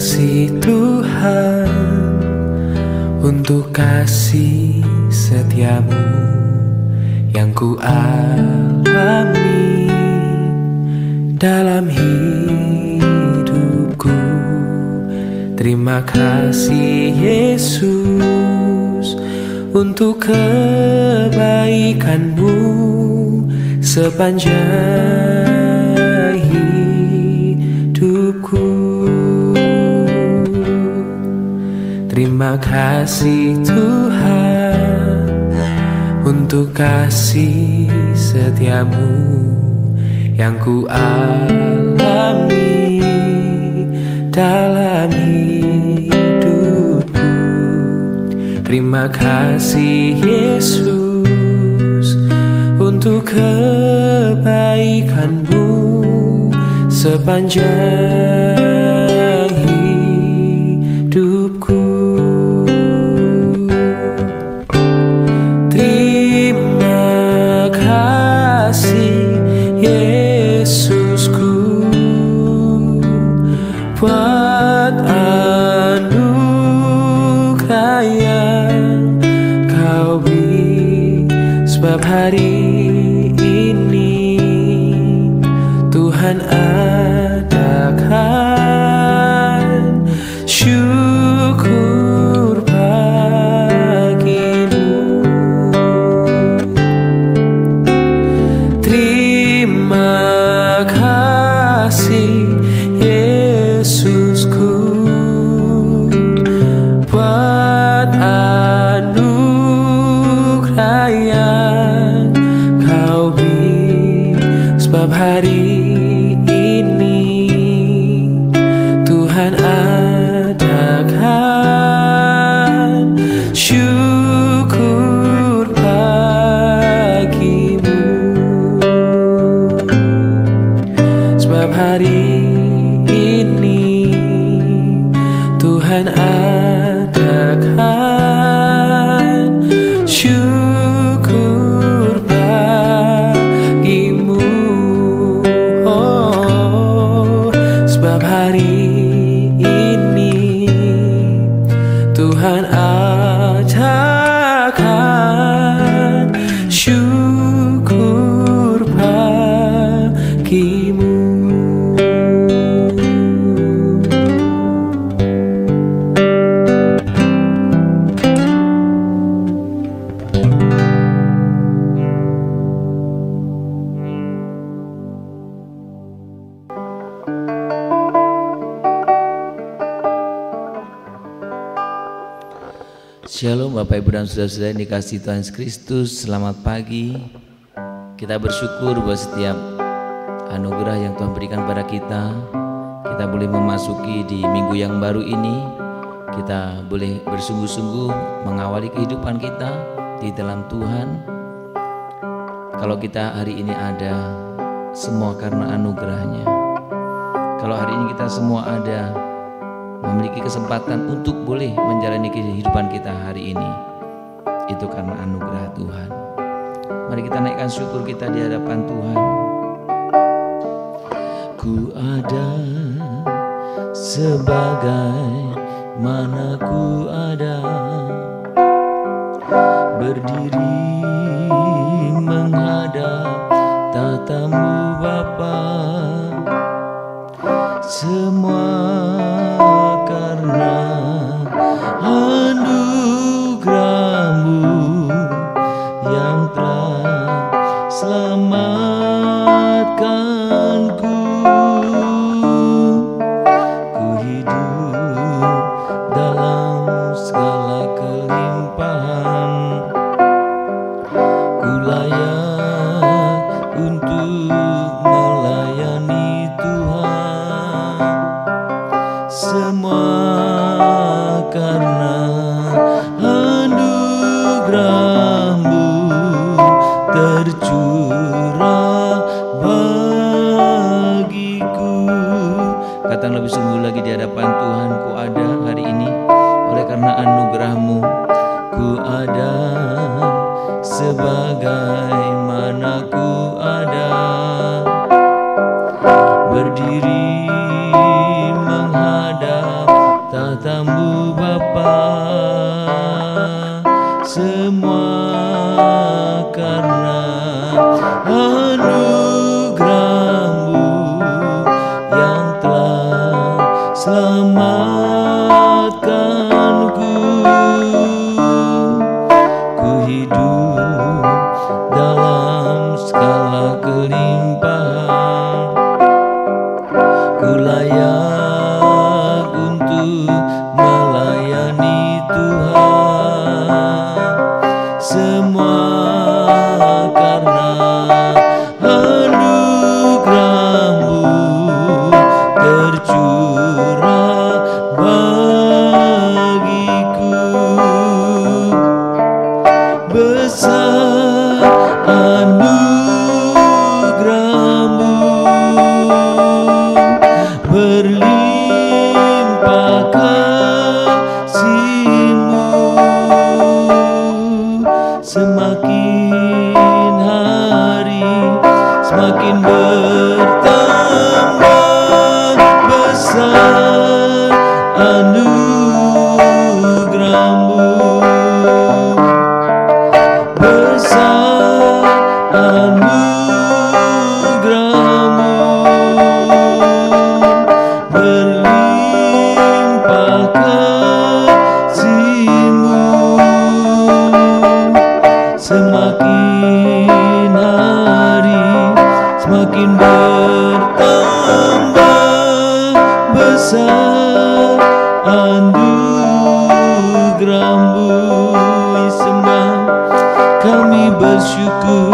kasih Tuhan, untuk kasih setiamu yang ku alami dalam hidupku. Terima kasih Yesus untuk kebaikanmu sepanjang hidupku. Terima kasih Tuhan untuk kasih setiamu yang ku alami dalam hidupku. Terima kasih Yesus untuk kebaikanmu sepanjang hidupku. Terima kasih Yesusku buat anugerah yang kau beri, sebab hari ini Tuhan adakan syukur bagimu. Terima kasih Yesusku buat anugerah yang kau beri, sebab hari ini Tuhan adakan syukur bagimu. Sebab hari ini Tuhan adakan syukur bagimu. Oh, sebab hari ini Tuhan adakan syukur bagimu. Shalom Bapak Ibu dan Saudara-saudara yang dikasihi Tuhan Yesus Kristus. Selamat pagi. Kita bersyukur buat setiap anugerah yang Tuhan berikan pada kita. Kita boleh memasuki di minggu yang baru ini. Kita boleh bersungguh-sungguh mengawali kehidupan kita di dalam Tuhan. Kalau kita hari ini ada, semua karena anugerahnya. Kalau hari ini kita semua ada, memiliki kesempatan untuk boleh menjalani kehidupan kita hari ini, itu karena anugerah Tuhan. Mari kita naikkan syukur kita di hadapan Tuhan. Ku ada sebagai mana ku ada, berdiri menghadap tatamu Bapa. Semua karena anugerah-Mu yang telah selamatkanku. Ku hidup dalam segala kelimpahan, ku layak untuk melayani Tuhan. Semua karena anugerah-Mu tercurah bagiku. Katakan lebih sungguh lagi di hadapan Tuhan, ku ada hari ini oleh karena anugerah-Mu. Ku ada sebagaimana ku ada, berdiri menghadap anugerah-Mu yang telah selamatkanku. Ku hidup dalam segala kelimpahan, ku layak untuk melayani Tuhan. Semua karena anugerah-Mu tercurah bagiku. Besar anugerah-Mu, berlimpah kasih-Mu. Semakin hari semakin bertambah besar anugerah-Mu. Besar anugerah-Mu, berlimpah kasih-Mu. Semakin hari semakin bertambah besar anugerah-Mu. Sembah, kami bersyukur,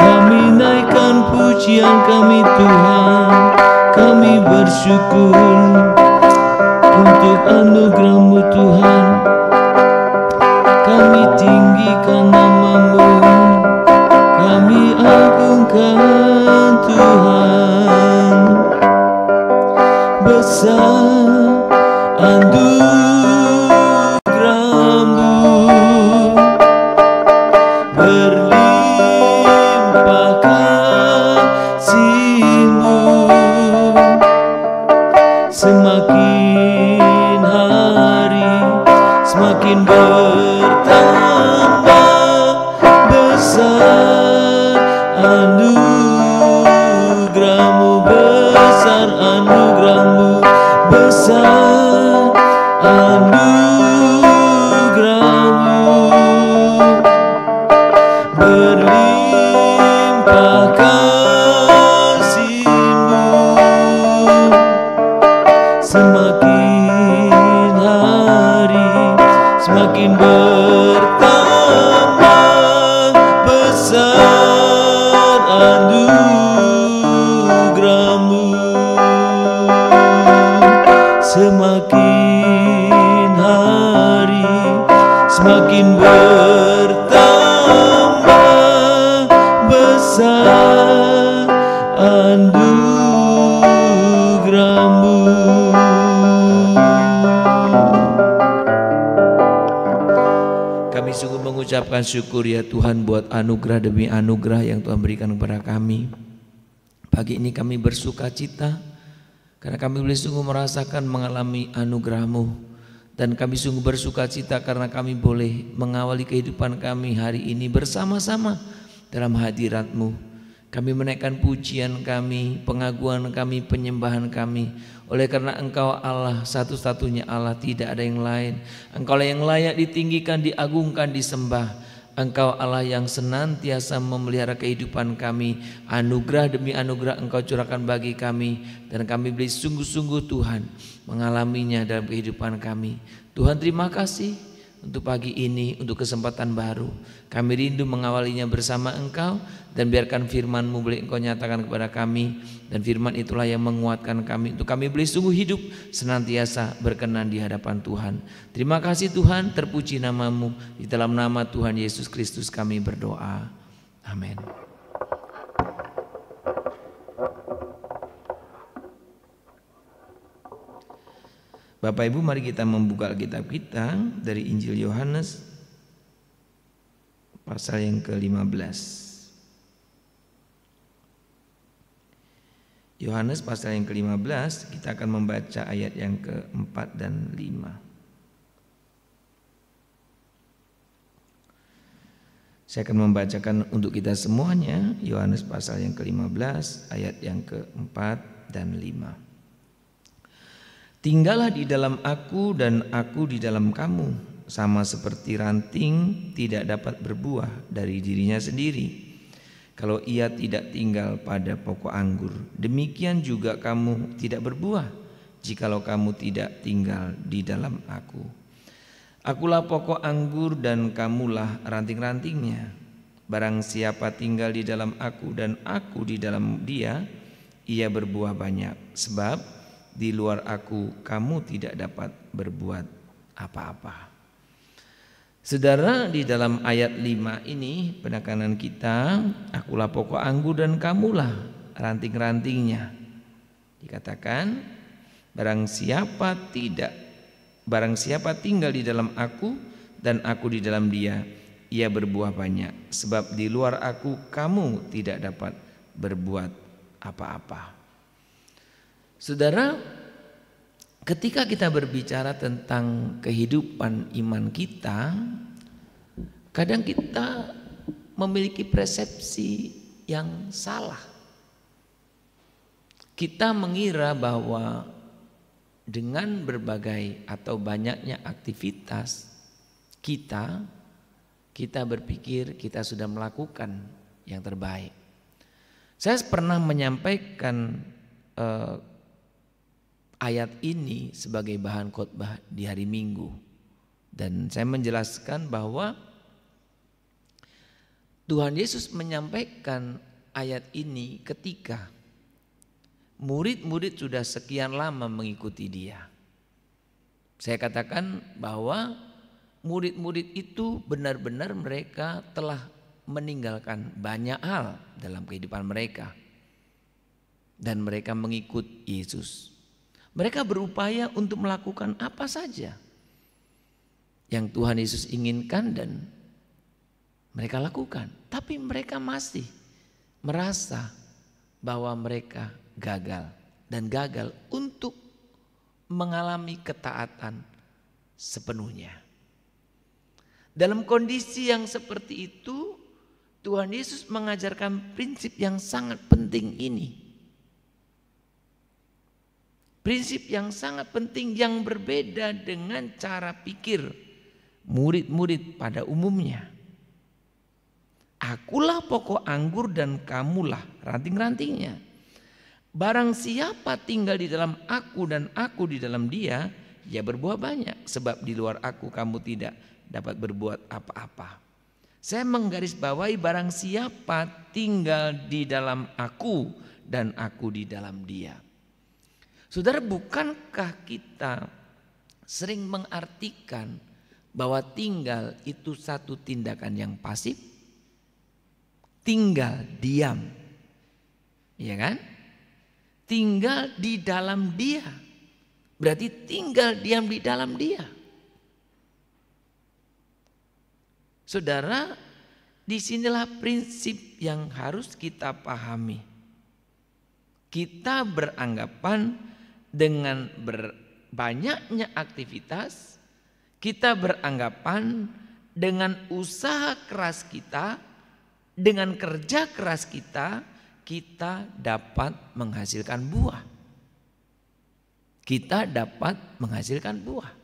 kami naikkan pujian kami Tuhan. Kami bersyukur untuk anugerah-Mu Tuhan. Kami tinggikan nama-Mu, kami agungkan Tuhan. Besar anugerah-Mu, berlimpah kasih-Mu. Semakin hari semakin bertambah besar anugerah-Mu. Besar anugerah-Mu, besar anugerah-Mu, berlimpah kasih-Mu. Semakin hari semakin bertambah besar anugerah-Mu. Semakin hari semakin bertambah besar anugerah-Mu. Kami sungguh mengucapkan syukur ya Tuhan buat anugerah demi anugerah yang Tuhan berikan kepada kami. Pagi ini kami bersuka cita karena kami boleh sungguh merasakan mengalami anugerah-Mu. Dan kami sungguh bersuka cita karena kami boleh mengawali kehidupan kami hari ini bersama-sama dalam hadirat-Mu. Kami menaikkan pujian kami, pengaguan kami, penyembahan kami. Oleh karena Engkau Allah, satu-satunya Allah, tidak ada yang lain. Engkau lah yang layak ditinggikan, diagungkan, disembah. Engkau Allah yang senantiasa memelihara kehidupan kami. Anugerah demi anugerah Engkau curahkan bagi kami. Dan kami beri sungguh-sungguh Tuhan mengalaminya dalam kehidupan kami. Tuhan terima kasih untuk pagi ini, untuk kesempatan baru. Kami rindu mengawalinya bersama Engkau. Dan biarkan firman-Mu boleh Engkau nyatakan kepada kami. Dan firman itulah yang menguatkan kami, untuk kami boleh sungguh hidup senantiasa berkenan di hadapan Tuhan. Terima kasih Tuhan, terpuji nama-Mu. Di dalam nama Tuhan Yesus Kristus kami berdoa. Amin. Bapak Ibu, mari kita membuka Alkitab kita dari Injil Yohanes pasal yang ke-15. Yohanes pasal yang ke-15, kita akan membaca ayat yang ke-4 dan 5. Saya akan membacakan untuk kita semuanya Yohanes pasal yang ke-15 ayat yang ke-4 dan 5. Tinggallah di dalam aku dan aku di dalam kamu, sama seperti ranting tidak dapat berbuah dari dirinya sendiri kalau ia tidak tinggal pada pokok anggur. Demikian juga kamu tidak berbuah jikalau kamu tidak tinggal di dalam aku. Akulah pokok anggur dan kamulah ranting-rantingnya. Barang siapa tinggal di dalam aku dan aku di dalam dia, ia berbuah banyak. Sebab di luar aku kamu tidak dapat berbuat apa-apa. Saudara, di dalam ayat 5 ini penekanan kita, akulah pokok anggur dan kamulah ranting-rantingnya. Dikatakan barang siapa tinggal di dalam aku dan aku di dalam dia, ia berbuah banyak. Sebab di luar aku kamu tidak dapat berbuat apa-apa. Saudara, ketika kita berbicara tentang kehidupan iman kita, kadang kita memiliki persepsi yang salah. Kita mengira bahwa dengan berbagai atau banyaknya aktivitas kita berpikir kita sudah melakukan yang terbaik. Saya pernah menyampaikan ayat ini sebagai bahan khotbah di hari Minggu, dan saya menjelaskan bahwa Tuhan Yesus menyampaikan ayat ini ketika murid-murid sudah sekian lama mengikuti dia. Saya katakan bahwa murid-murid itu benar-benar mereka telah meninggalkan banyak hal dalam kehidupan mereka. Dan mereka mengikut Yesus. Mereka berupaya untuk melakukan apa saja yang Tuhan Yesus inginkan dan mereka lakukan. Tapi mereka masih merasa bahwa mereka gagal dan gagal untuk mengalami ketaatan sepenuhnya. Dalam kondisi yang seperti itu, Tuhan Yesus mengajarkan prinsip yang sangat penting ini. Prinsip yang sangat penting yang berbeda dengan cara pikir murid-murid pada umumnya. Akulah pokok anggur dan kamulah ranting-rantingnya. Barang siapa tinggal di dalam aku dan aku di dalam dia, ia berbuah banyak. Sebab di luar aku kamu tidak dapat berbuat apa-apa. Saya menggarisbawahi barang siapa tinggal di dalam aku dan aku di dalam dia. Saudara, bukankah kita sering mengartikan bahwa tinggal itu satu tindakan yang pasif? Tinggal, diam. Iya kan? Tinggal di dalam dia. Berarti tinggal diam di dalam dia. Saudara, disinilah prinsip yang harus kita pahami. Kita beranggapan dengan banyaknya aktivitas, kita beranggapan dengan usaha keras kita, dengan kerja keras kita dapat menghasilkan buah. Kita dapat menghasilkan buah.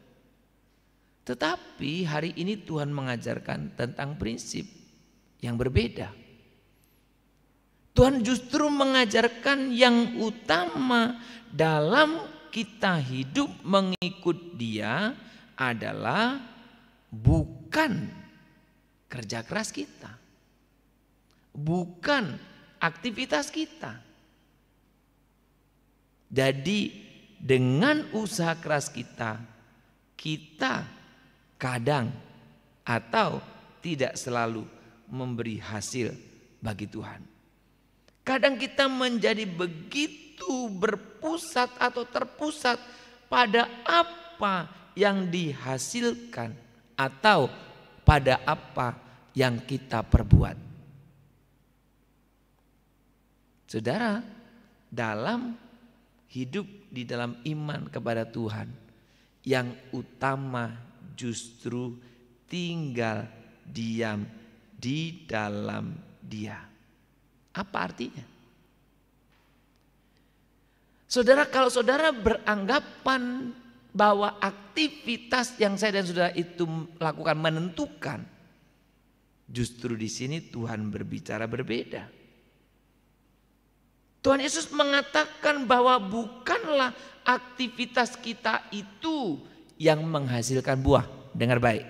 Tetapi hari ini Tuhan mengajarkan tentang prinsip yang berbeda. Tuhan justru mengajarkan yang utama dalam kita hidup mengikut Dia adalah bukan kerja keras kita, bukan aktivitas kita. Jadi dengan usaha keras kita kadang atau tidak selalu memberi hasil bagi Tuhan. Kadang kita menjadi begitu berpusat atau terpusat pada apa yang dihasilkan atau pada apa yang kita perbuat. Saudara, dalam hidup di dalam iman kepada Tuhan, yang utama justru tinggal diam di dalam Dia. Apa artinya? Saudara, kalau saudara beranggapan bahwa aktivitas yang saya dan saudara itu lakukan menentukan, justru di sini Tuhan berbicara berbeda. Tuhan Yesus mengatakan bahwa bukanlah aktivitas kita itu yang menghasilkan buah. Dengar baik.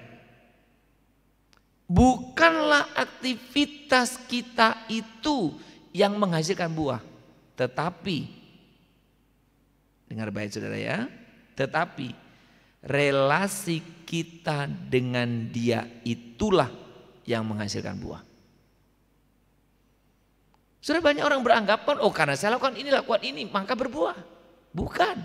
Bukanlah aktivitas kita itu yang menghasilkan buah. Tetapi, dengar baik saudara ya. Tetapi relasi kita dengan Dia itulah yang menghasilkan buah. Sudah banyak orang beranggapan, oh karena saya lakukan ini maka berbuah. Bukan.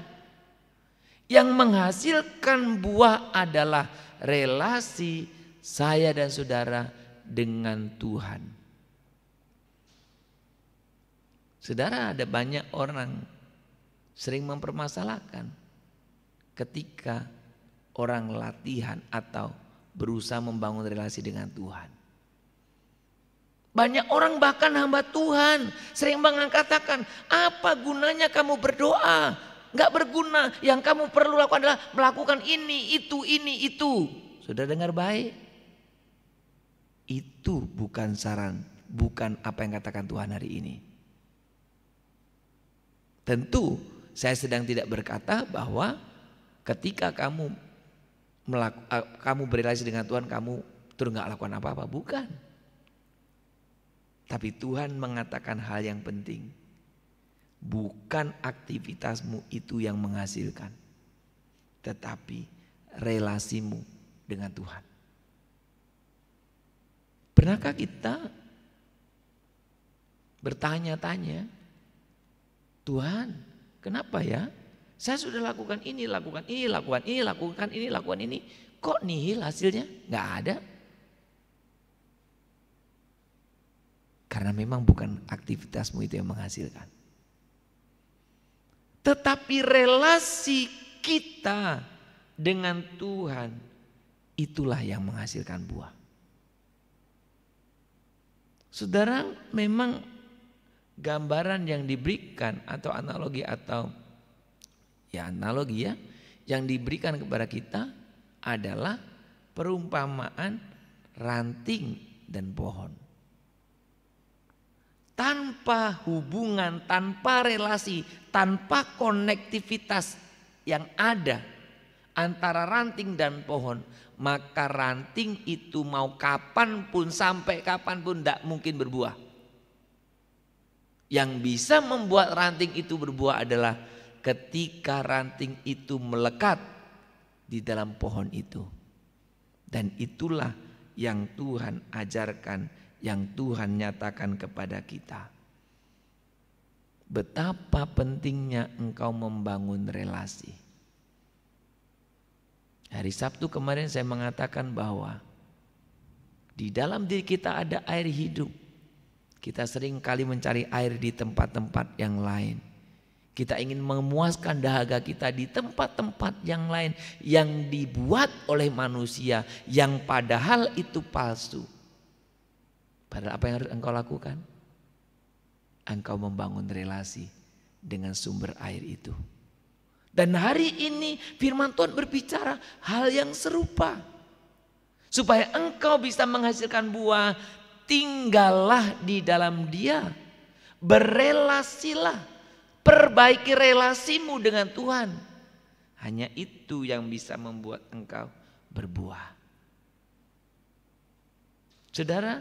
Yang menghasilkan buah adalah relasi saya dan saudara dengan Tuhan. Saudara, ada banyak orang sering mempermasalahkan ketika orang latihan atau berusaha membangun relasi dengan Tuhan. Banyak orang bahkan hamba Tuhan sering mengatakan, apa gunanya kamu berdoa? Enggak berguna, yang kamu perlu lakukan adalah melakukan ini, itu. Sudah dengar baik? Itu bukan saran, bukan apa yang katakan Tuhan hari ini. Tentu saya sedang tidak berkata bahwa ketika kamu berrelasi dengan Tuhan, kamu terus enggak lakukan apa-apa, bukan. Tapi Tuhan mengatakan hal yang penting. Bukan aktivitasmu itu yang menghasilkan, tetapi relasimu dengan Tuhan. Pernahkah kita bertanya-tanya, Tuhan, kenapa ya? Saya sudah lakukan ini, kok nihil hasilnya? Gak ada. Karena memang bukan aktivitasmu itu yang menghasilkan. Tetapi relasi kita dengan Tuhan itulah yang menghasilkan buah. Saudara, memang gambaran yang diberikan atau analogi yang diberikan kepada kita adalah perumpamaan ranting dan pohon. Tanpa hubungan, tanpa relasi, tanpa konektivitas yang ada antara ranting dan pohon, maka ranting itu mau kapanpun, sampai kapanpun tidak mungkin berbuah. Yang bisa membuat ranting itu berbuah adalah ketika ranting itu melekat di dalam pohon itu. Dan itulah yang Tuhan ajarkan, yang Tuhan nyatakan kepada kita. Betapa pentingnya engkau membangun relasi. Hari Sabtu kemarin saya mengatakan bahwa di dalam diri kita ada air hidup. Kita sering kali mencari air di tempat-tempat yang lain. Kita ingin memuaskan dahaga kita di tempat-tempat yang lain yang dibuat oleh manusia, yang padahal itu palsu. Padahal apa yang harus engkau lakukan? Engkau membangun relasi dengan sumber air itu. Dan hari ini firman Tuhan berbicara hal yang serupa. Supaya engkau bisa menghasilkan buah, tinggallah di dalam Dia. Berelasilah, perbaiki relasimu dengan Tuhan. Hanya itu yang bisa membuat engkau berbuah. Saudara,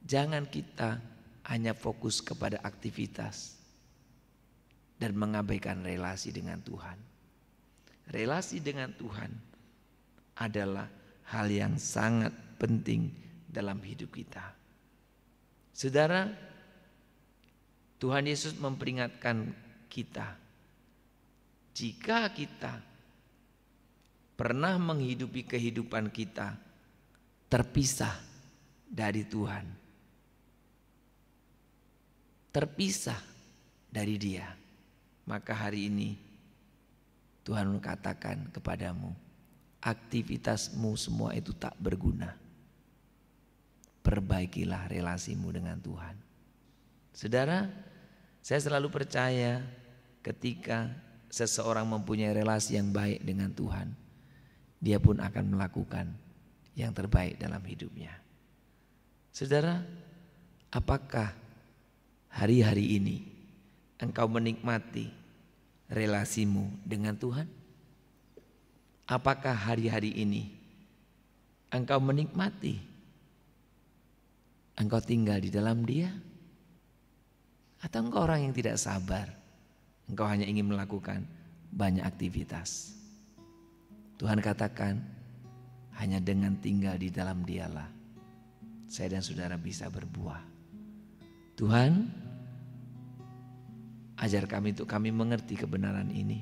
jangan kita hanya fokus kepada aktivitas dan mengabaikan relasi dengan Tuhan. Relasi dengan Tuhan adalah hal yang sangat penting dalam hidup kita. Saudara, Tuhan Yesus memperingatkan kita, jika kita pernah menghidupi kehidupan kita terpisah dari Tuhan, terpisah dari Dia, maka hari ini Tuhan katakan kepadamu, aktivitasmu semua itu tak berguna. perbaikilah relasimu dengan Tuhan. Saudara, saya selalu percaya ketika seseorang mempunyai relasi yang baik dengan Tuhan, dia pun akan melakukan yang terbaik dalam hidupnya. Saudara, apakah hari-hari ini engkau menikmati relasimu dengan Tuhan? Apakah hari-hari ini engkau menikmati, engkau tinggal di dalam Dia? Atau engkau orang yang tidak sabar, engkau hanya ingin melakukan banyak aktivitas? Tuhan katakan, hanya dengan tinggal di dalam Dialah saya dan saudara bisa berbuah. Tuhan, ajar kami untuk kami mengerti kebenaran ini.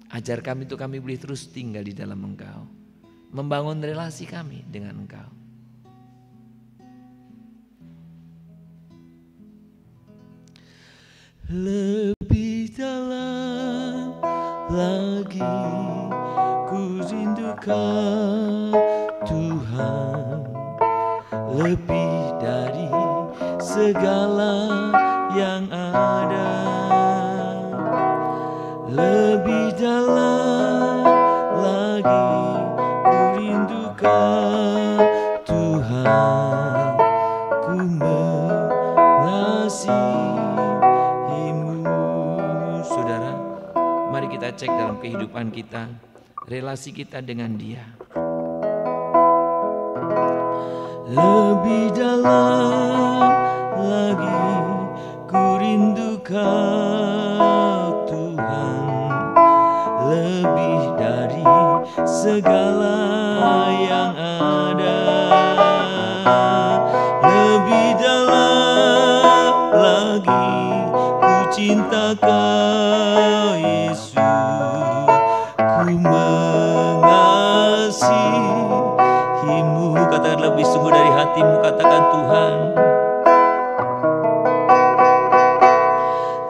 Ajar kami untuk kami boleh terus tinggal di dalam Engkau, membangun relasi kami dengan Engkau. Lebih dalam lagi ku rindukan Tuhan, lebih dari segala yang ada. Lebih dalam lagi ku rindukan Tuhan, ku mengasihimu. Saudara, mari kita cek dalam kehidupan kita, relasi kita dengan Dia. Lebih dalam lagi ku rindukan Tuhan, lebih dari segala yang ada. Lebih dalam lagi ku cinta Kau Yesus, ku mengasihimu. Katakan lebih sungguh dari hatimu, katakan Tuhan.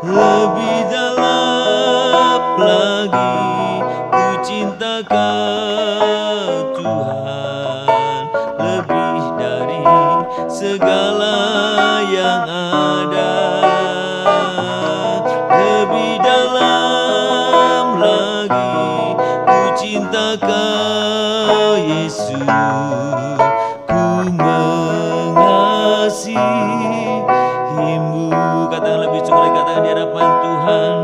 Lebih dalam lagi ku cinta Kau Tuhan, lebih dari segala yang ada. Lebih dalam lagi ku cinta Kau Yesus, ku mengasihimu. Katakan lebih sungguh, katakan di hadapan Tuhan.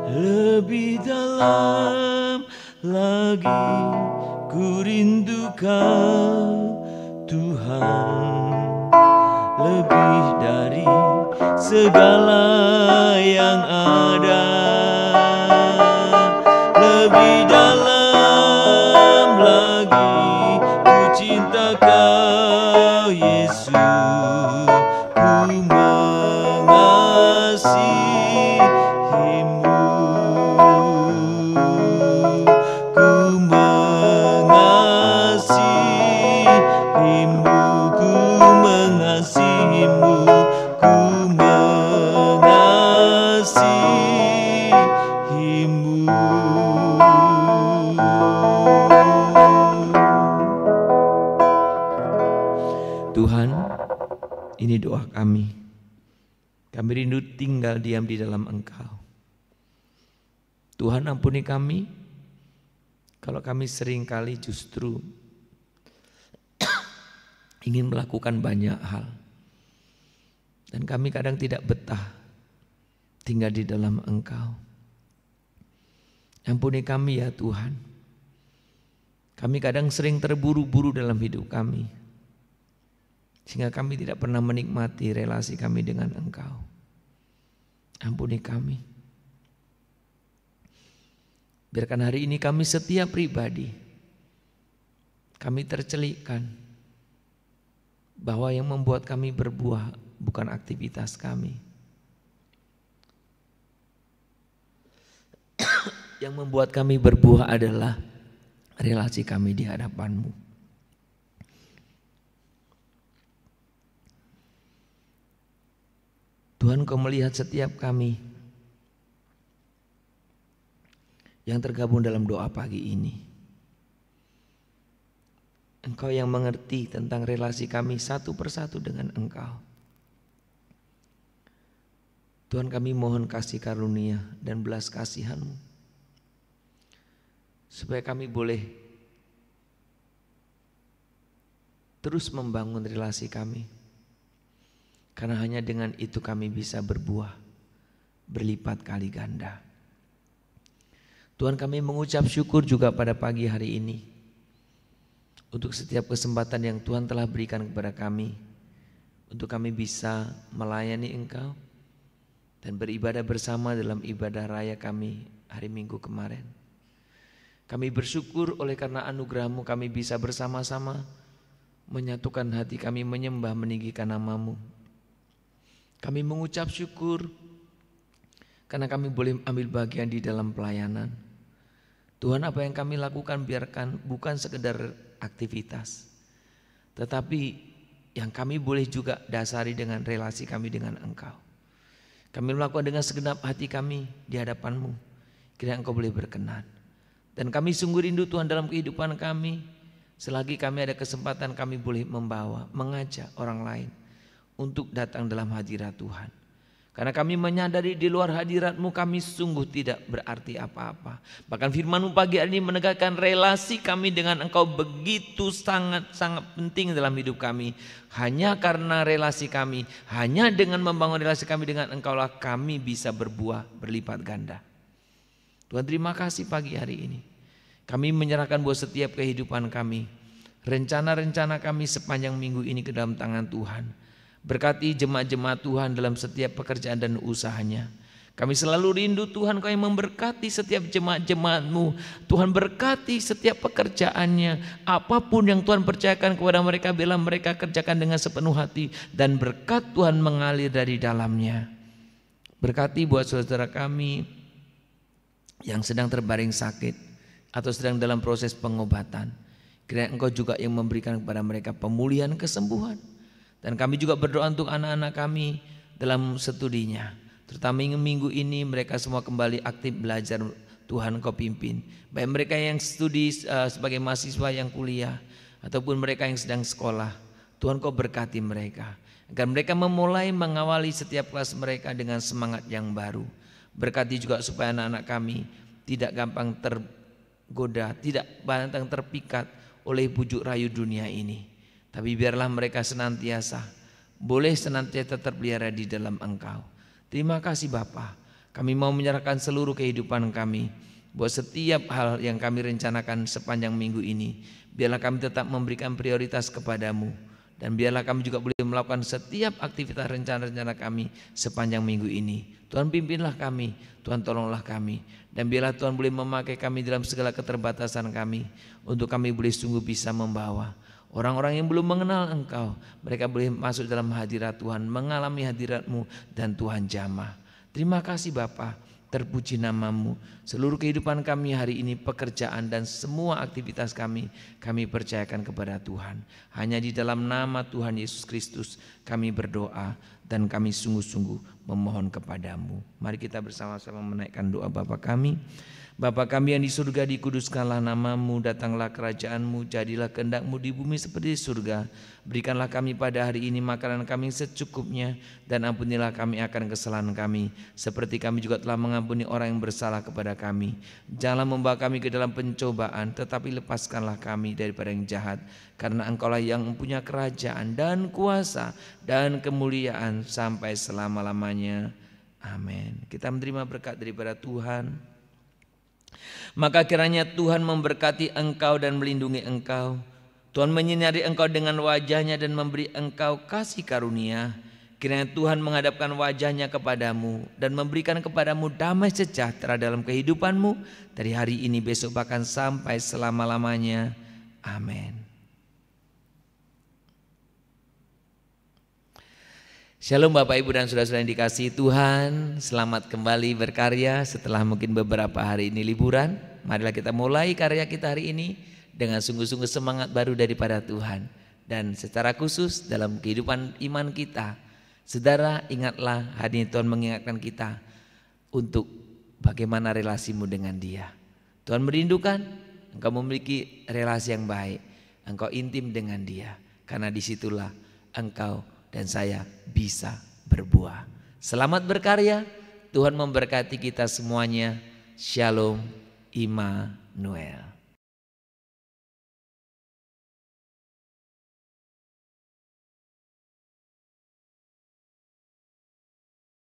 Lebih dalam lagi ku rindukan Tuhan, lebih dari segala yang ada. Lebih dalam lagi ku cinta Kau Yesus, ku mengasihimu, ku mengasihimu, ku mengasihimu, ku mengasihimu. Tuhan, ini doa kami. Kami rindu tinggal diam di dalam Engkau. Tuhan, ampuni kami kalau kami seringkali justru ingin melakukan banyak hal, dan kami kadang tidak betah tinggal di dalam Engkau. Ampuni kami ya Tuhan. Kami kadang sering terburu-buru dalam hidup kami, sehingga kami tidak pernah menikmati relasi kami dengan Engkau. Ampuni kami. Biarkan hari ini kami setiap pribadi, kami tercelikkan bahwa yang membuat kami berbuah bukan aktivitas kami. Yang membuat kami berbuah adalah relasi kami di hadapan-Mu. Tuhan, Kau melihat setiap kami yang tergabung dalam doa pagi ini. Engkau yang mengerti tentang relasi kami satu persatu dengan Engkau. Tuhan, kami mohon kasih karunia dan belas kasihan-Mu, supaya kami boleh terus membangun relasi kami. Karena hanya dengan itu kami bisa berbuah berlipat kali ganda. Tuhan, kami mengucap syukur juga pada pagi hari ini untuk setiap kesempatan yang Tuhan telah berikan kepada kami, untuk kami bisa melayani Engkau dan beribadah bersama dalam ibadah raya kami hari Minggu kemarin. Kami bersyukur oleh karena anugerah-Mu kami bisa bersama-sama menyatukan hati kami menyembah meninggikan nama-Mu. Kami mengucap syukur karena kami boleh ambil bagian di dalam pelayanan. Tuhan, apa yang kami lakukan biarkan bukan sekedar aktivitas, tetapi yang kami boleh juga dasari dengan relasi kami dengan Engkau. Kami melakukan dengan segenap hati kami di hadapan-Mu. Kiranya Engkau boleh berkenan. Dan kami sungguh rindu Tuhan dalam kehidupan kami, selagi kami ada kesempatan kami boleh membawa, mengajak orang lain untuk datang dalam hadirat Tuhan. Karena kami menyadari di luar hadirat-Mu kami sungguh tidak berarti apa-apa. Bahkan firman-Mu pagi hari ini menegakkan relasi kami dengan Engkau begitu sangat-sangat penting dalam hidup kami. Hanya karena relasi kami, hanya dengan membangun relasi kami dengan Engkau lah kami bisa berbuah berlipat ganda. Tuhan, terima kasih pagi hari ini. Kami menyerahkan buat setiap kehidupan kami, rencana-rencana kami sepanjang minggu ini ke dalam tangan Tuhan. Berkati jemaat-jemaat Tuhan dalam setiap pekerjaan dan usahanya. Kami selalu rindu Tuhan, Kau yang memberkati setiap jemaat-jemaat-Mu. Tuhan, berkati setiap pekerjaannya. Apapun yang Tuhan percayakan kepada mereka, biarlah mereka kerjakan dengan sepenuh hati. Dan berkat Tuhan mengalir dari dalamnya. Berkati buat saudara kami yang sedang terbaring sakit atau sedang dalam proses pengobatan. Kiranya Engkau juga yang memberikan kepada mereka pemulihan, kesembuhan. Dan kami juga berdoa untuk anak-anak kami dalam studinya. Terutama minggu ini mereka semua kembali aktif belajar. Tuhan, Kau pimpin. Baik mereka yang studi sebagai mahasiswa yang kuliah, ataupun mereka yang sedang sekolah. Tuhan, Kau berkati mereka. Agar mereka memulai mengawali setiap kelas mereka dengan semangat yang baru. Berkati juga supaya anak-anak kami tidak gampang tergoda, tidak gampang terpikat oleh bujuk rayu dunia ini. Tapi biarlah mereka senantiasa terpelihara di dalam Engkau. Terima kasih Bapa. Kami mau menyerahkan seluruh kehidupan kami buat setiap hal yang kami rencanakan sepanjang minggu ini. Biarlah kami tetap memberikan prioritas kepadamu. Dan biarlah kami juga boleh melakukan setiap aktivitas rencana-rencana kami sepanjang minggu ini. Tuhan, pimpinlah kami, Tuhan tolonglah kami. Dan biarlah Tuhan boleh memakai kami dalam segala keterbatasan kami, untuk kami boleh sungguh bisa membawa orang-orang yang belum mengenal Engkau, mereka boleh masuk dalam hadirat Tuhan, mengalami hadirat-Mu, dan Tuhan jamah. Terima kasih Bapa, terpuji nama-Mu. Seluruh kehidupan kami hari ini, pekerjaan dan semua aktivitas kami percayakan kepada Tuhan. Hanya di dalam nama Tuhan Yesus Kristus kami berdoa dan kami sungguh-sungguh memohon kepadamu. Mari kita bersama-sama menaikkan doa Bapa kami. Bapa kami yang di surga, dikuduskanlah nama-Mu, datanglah kerajaan-Mu, jadilah kehendak-Mu di bumi seperti di surga. Berikanlah kami pada hari ini makanan kami secukupnya, dan ampunilah kami akan kesalahan kami, seperti kami juga telah mengampuni orang yang bersalah kepada kami. Janganlah membawa kami ke dalam pencobaan, tetapi lepaskanlah kami daripada yang jahat. Karena Engkaulah yang mempunyai kerajaan dan kuasa dan kemuliaan sampai selama-lamanya. Amin. Kita menerima berkat daripada Tuhan. Maka kiranya Tuhan memberkati engkau dan melindungi engkau. Tuhan menyinari engkau dengan wajah-Nya dan memberi engkau kasih karunia. Kiranya Tuhan menghadapkan wajah-Nya kepadamu dan memberikan kepadamu damai sejahtera dalam kehidupanmu dari hari ini, besok, bahkan sampai selama-lamanya. Amin. Shalom Bapak Ibu dan Saudara-saudara yang dikasihi Tuhan. Selamat kembali berkarya setelah mungkin beberapa hari ini liburan. Marilah kita mulai karya kita hari ini dengan sungguh-sungguh semangat baru daripada Tuhan. Dan secara khusus dalam kehidupan iman kita, saudara, ingatlah hari ini Tuhan mengingatkan kita untuk bagaimana relasimu dengan Dia. Tuhan merindukan engkau memiliki relasi yang baik. engkau intim dengan Dia. Karena disitulah engkau dan saya bisa berbuah. Selamat berkarya, Tuhan memberkati kita semuanya. Shalom Immanuel.